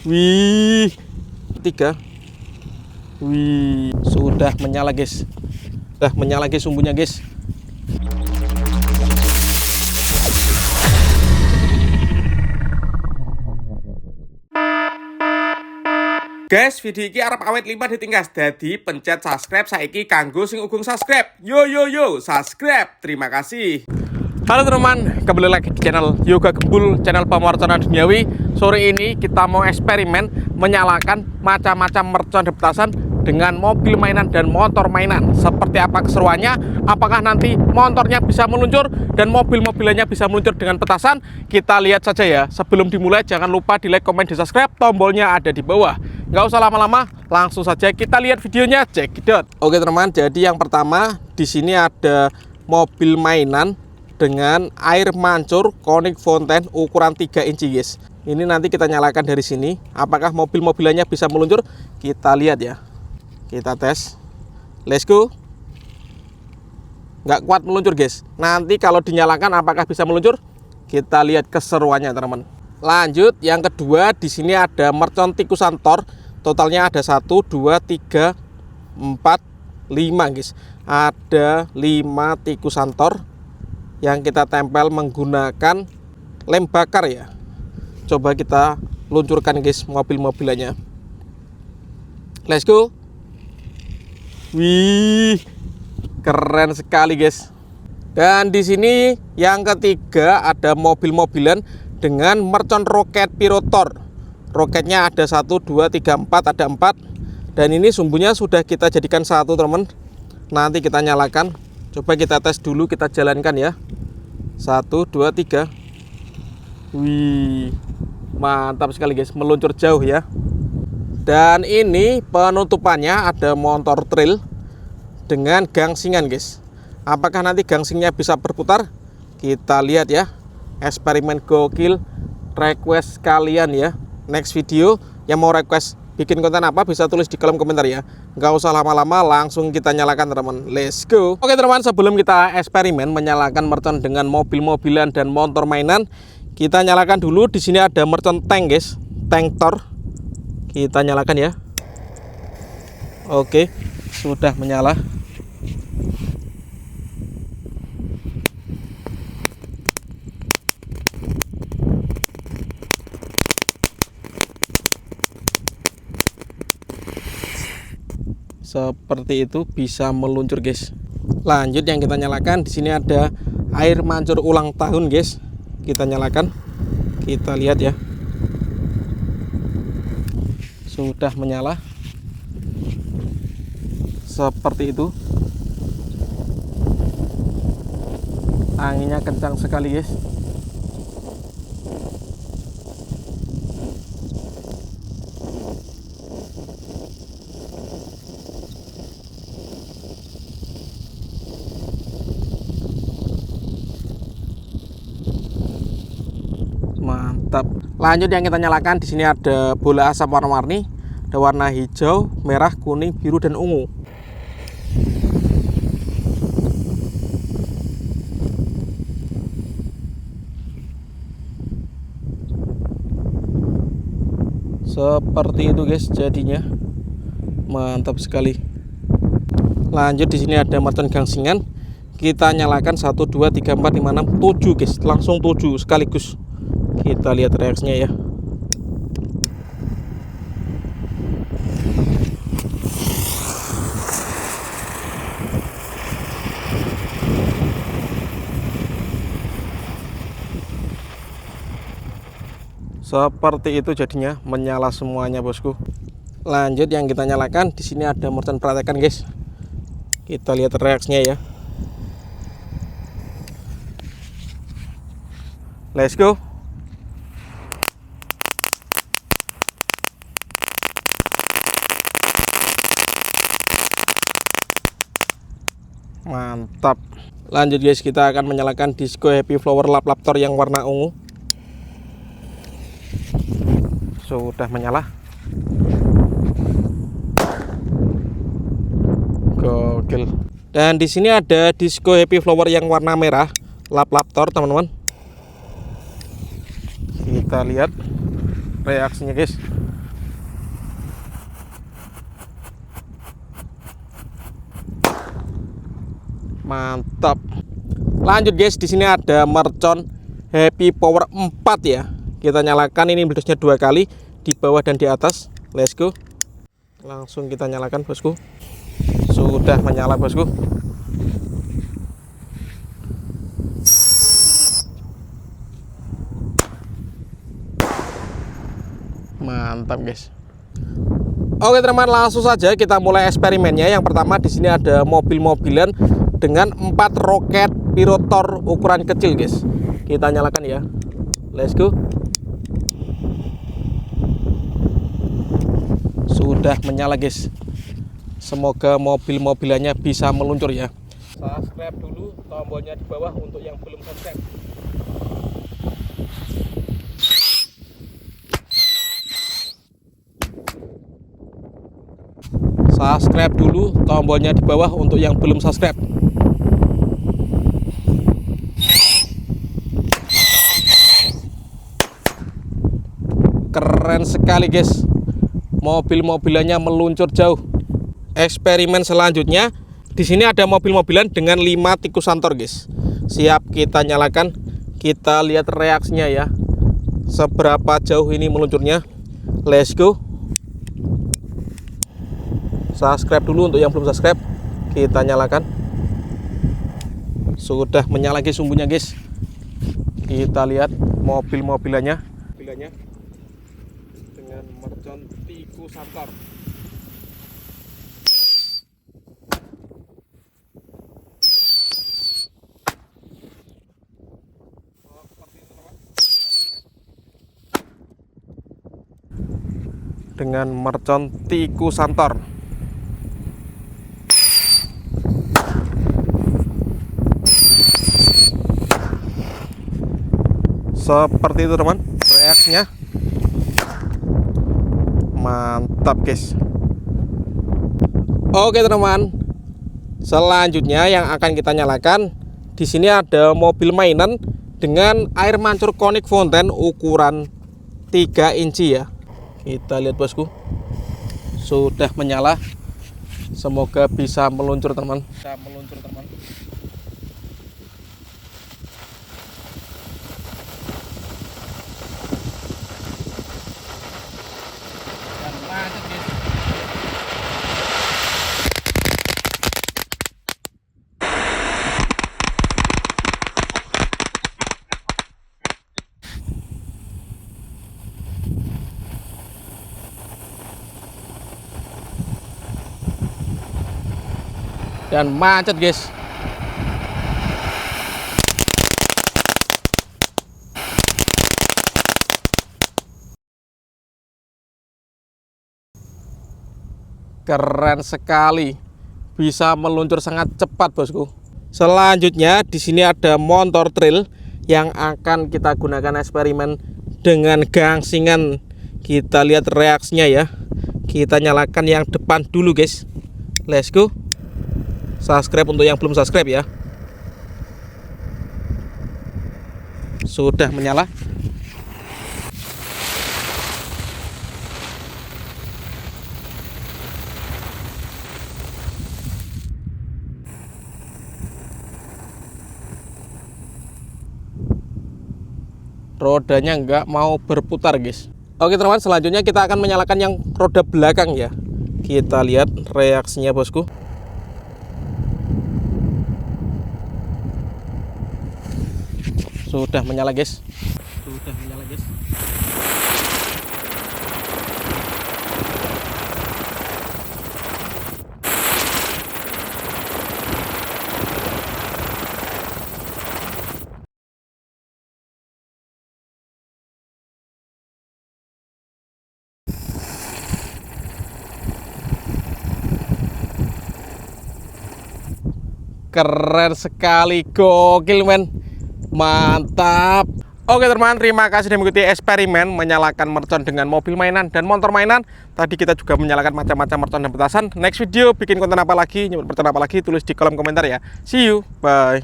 Wih, 3. Wih, sudah menyala guys. Sudah menyala guys sumbunya guys. Guys, video ini arep awet 5 ditingkas. Jadi pencet subscribe saiki kanggo sing ugung subscribe. Yo yo yo, subscribe. Terima kasih. Halo teman-teman, kembali lagi di channel Yoga Gembul, channel pewarna duniawi. Sore ini kita mau eksperimen menyalakan macam-macam mercon di petasan dengan mobil mainan dan motor mainan. Seperti apa keseruannya? Apakah nanti motornya bisa meluncur dan mobil-mobilannya bisa meluncur dengan petasan? Kita lihat saja ya. Sebelum dimulai jangan lupa di like, komen, di subscribe. Tombolnya ada di bawah. Nggak usah lama-lama, langsung saja kita lihat videonya. Cekidot. Oke teman-teman, jadi yang pertama di sini ada mobil mainan dengan air mancur Conic Fountain ukuran 3 inci guys. Ini nanti kita nyalakan dari sini. Apakah mobil-mobilannya bisa meluncur? Kita lihat ya. Kita tes. Let's go. Nggak kuat meluncur guys. Nanti kalau dinyalakan apakah bisa meluncur? Kita lihat keseruannya teman-teman. Lanjut, yang kedua di sini ada mercon tikusan Thor. Totalnya ada 1, 2, 3, 4, 5 guys. Ada 5 tikusan Thor yang kita tempel menggunakan lem bakar ya. Coba kita luncurkan guys mobil-mobilannya. Let's go. Wih, keren sekali guys. Dan di sini yang ketiga ada mobil-mobilan dengan mercon roket pirotor. Roketnya ada 1, 2, 3, 4, ada 4. Dan ini sumbunya sudah kita jadikan 1 teman. Nanti kita nyalakan. Coba kita tes dulu, kita jalankan ya. 1, 2, 3. Wih, mantap sekali guys, meluncur jauh ya. Dan ini penutupannya ada motor trail dengan gangsingan guys. Apakah nanti gangsingnya bisa berputar? Kita lihat ya. Eksperimen gokil. Request kalian ya. Next video yang mau request bikin konten apa bisa tulis di kolom komentar ya. Nggak usah lama-lama, langsung kita nyalakan teman-teman. Let's go. Oke teman-teman, sebelum kita eksperimen menyalakan mercon dengan mobil-mobilan dan motor mainan, kita nyalakan dulu. Di sini ada mercon tank guys, tank Thor. Kita nyalakan ya. Oke, sudah menyala. Seperti itu, bisa meluncur guys. Lanjut yang kita nyalakan di sini ada air mancur ulang tahun guys. Kita nyalakan. Kita lihat ya. Sudah menyala. Seperti itu. Anginnya kencang sekali guys. Mantap. Lanjut yang kita nyalakan di sini ada bola asap warna-warni, ada warna hijau, merah, kuning, biru dan ungu. Seperti itu guys jadinya. Mantap sekali. Lanjut di sini ada mercon gangsingan. Kita nyalakan 1, 2, 3, 4, 5, 6, 7 guys. Langsung 7 sekaligus. Kita lihat reaksinya ya. Seperti itu jadinya, menyala semuanya bosku. Lanjut yang kita nyalakan di sini ada mercon praktekan guys. Kita lihat reaksinya ya. Let's go. Mantap. Lanjut guys, kita akan menyalakan disco happy flower lap laptor yang warna ungu. Sudah menyala. Gokil. Dan di sini ada disco happy flower yang warna merah lap laptor teman-teman. Kita lihat reaksinya guys. Mantap. Lanjut guys, di sini ada mercon Happy Power 4 ya. Kita nyalakan, ini meletusnya 2 kali di bawah dan di atas. Let's go. Langsung kita nyalakan bosku. Sudah menyala bosku. Mantap guys. Oke teman-teman, langsung saja kita mulai eksperimennya. Yang pertama di sini ada mobil-mobilan dengan 4 roket pirotor ukuran kecil guys. Kita nyalakan ya. Let's go. Sudah menyala guys. Semoga mobil-mobilannya bisa meluncur ya. Subscribe dulu, tombolnya di bawah untuk yang belum subscribe. Subscribe dulu, tombolnya di bawah untuk yang belum subscribe. Keren sekali guys, mobil-mobilannya meluncur jauh. Eksperimen selanjutnya, di sini ada mobil-mobilan dengan 5 tikus santor guys. Siap kita nyalakan, kita lihat reaksinya ya, seberapa jauh ini meluncurnya. Let's go. Subscribe dulu untuk yang belum subscribe. Kita nyalakan. Sudah menyala guys sumbunya guys. Kita lihat mobil-mobilannya dengan mercon tikus santor. Dengan mercon tikus santor. Seperti itu teman reaksinya. Mantap guys. Oke teman, selanjutnya yang akan kita nyalakan, di sini ada mobil mainan dengan air mancur konik fountain ukuran 3 inci ya. Kita lihat bosku. Sudah menyala. Semoga bisa meluncur teman. Dan macet guys. Keren sekali, bisa meluncur sangat cepat bosku. Selanjutnya di sini ada motor trail yang akan kita gunakan eksperimen dengan gangsingan. Kita lihat reaksinya ya. Kita nyalakan yang depan dulu guys. Let's go. Subscribe untuk yang belum subscribe ya. Sudah menyala. Rodanya nggak mau berputar guys. Oke teman-teman, selanjutnya kita akan menyalakan yang roda belakang ya. Kita lihat reaksinya bosku. Sudah menyala guys. Keren sekali, gokil men. Mantap. Oke teman-teman, terima kasih sudah mengikuti eksperimen menyalakan mercon dengan mobil mainan dan motor mainan. Tadi kita juga menyalakan macam-macam mercon dan petasan. Next video bikin konten apa lagi, nyebut mercon apa lagi, tulis di kolom komentar ya. See you, bye.